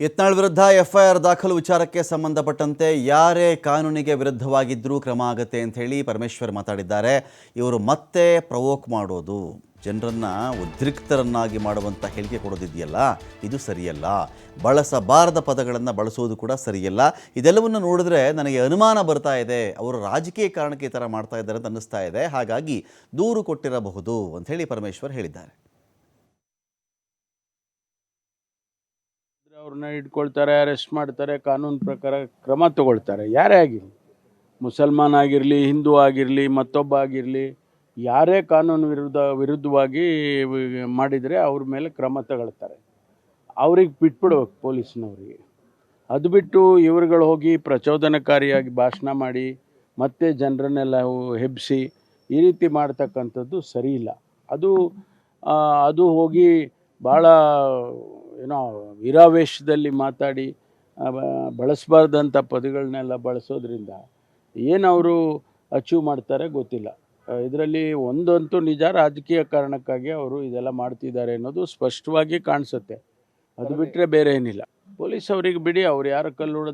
ಯತ್ನಾಳ್ ವಿರುದ್ಧ ಎಫ್ಐಆರ್ ದಾಖಲು ವಿಚಾರಕ್ಕೆ ಸಂಬಂಧಪಟ್ಟಂತೆ ಯಾರೇ ಕಾನೂನಿಗೆ ವಿರುದ್ಧವಾಗಿದ್ದರೂ ಕ್ರಮ ಆಗುತ್ತೆ ಅಂತ ಹೇಳಿ ಪರಮೇಶ್ವರ್ ಮಾತಾಡಿದ್ದಾರೆ. ಇವರು ಮತ್ತೆ ಪ್ರವೋಕ್ ಮಾಡೋದು, ಜನರನ್ನು ಉದ್ರಿಕ್ತರನ್ನಾಗಿ ಮಾಡುವಂಥ ಹೇಳಿಕೆ ಕೊಡೋದಿದೆಯಲ್ಲ, ಇದು ಸರಿಯಲ್ಲ. ಬಳಸಬಾರದ ಪದಗಳನ್ನು ಬಳಸೋದು ಕೂಡ ಸರಿಯಲ್ಲ. ಇದೆಲ್ಲವನ್ನು ನೋಡಿದ್ರೆ ನನಗೆ ಅನುಮಾನ ಬರ್ತಾ ಇದೆ, ಅವರು ರಾಜಕೀಯ ಕಾರಣಕ್ಕೆ ಈ ಥರ ಮಾಡ್ತಾ ಇದ್ದಾರೆ ಅಂತ ಅನ್ನಿಸ್ತಾ ಇದೆ. ಹಾಗಾಗಿ ದೂರು ಕೊಟ್ಟಿರಬಹುದು ಅಂತ ಹೇಳಿ ಪರಮೇಶ್ವರ್ ಹೇಳಿದ್ದಾರೆ. ಅವ್ರನ್ನ ಇಟ್ಕೊಳ್ತಾರೆ, ಅರೆಸ್ಟ್ ಮಾಡ್ತಾರೆ, ಕಾನೂನು ಪ್ರಕಾರ ಕ್ರಮ ತಗೊಳ್ತಾರೆ. ಯಾರೇ ಆಗಿರಲಿ, ಮುಸಲ್ಮಾನ್ ಆಗಿರಲಿ, ಹಿಂದೂ ಆಗಿರಲಿ, ಮತ್ತೊಬ್ಬ ಆಗಿರಲಿ, ಯಾರೇ ಕಾನೂನು ವಿರುದ್ಧವಾಗಿ ಮಾಡಿದರೆ ಅವ್ರ ಮೇಲೆ ಕ್ರಮ ತಗೊಳ್ತಾರೆ. ಅವ್ರಿಗೆ ಬಿಟ್ಬಿಡ್ಬೇಕು ಪೊಲೀಸ್ನವ್ರಿಗೆ. ಅದು ಬಿಟ್ಟು ಇವರುಗಳು ಹೋಗಿ ಪ್ರಚೋದನಕಾರಿಯಾಗಿ ಭಾಷಣ ಮಾಡಿ ಮತ್ತೆ ಜನರನ್ನೆಲ್ಲ ಹೆಬ್ಬಿಸಿ ಈ ರೀತಿ ಮಾಡ್ತಕ್ಕಂಥದ್ದು ಸರಿ ಇಲ್ಲ. ಅದು ಹೋಗಿ ಭಾಳ ಏನೋ ವೀರಾವೇಶದಲ್ಲಿ ಮಾತಾಡಿ ಬಳಸಬಾರ್ದಂಥ ಪದಗಳನ್ನೆಲ್ಲ ಬಳಸೋದ್ರಿಂದ ಏನು ಅವರು ಅಚೀವ್ ಮಾಡ್ತಾರೆ ಗೊತ್ತಿಲ್ಲ. ಇದರಲ್ಲಿ ಒಂದಂತೂ ನಿಜ, ರಾಜಕೀಯ ಕಾರಣಕ್ಕಾಗಿ ಅವರು ಇದೆಲ್ಲ ಮಾಡ್ತಿದ್ದಾರೆ ಅನ್ನೋದು ಸ್ಪಷ್ಟವಾಗಿ ಕಾಣಿಸುತ್ತೆ. ಅದು ಬಿಟ್ಟರೆ ಬೇರೆ ಏನಿಲ್ಲ. ಪೊಲೀಸ್ ಅವ್ರಿಗೆ ಬಿಡಿ, ಅವ್ರು ಯಾರು ಕಲ್ಲು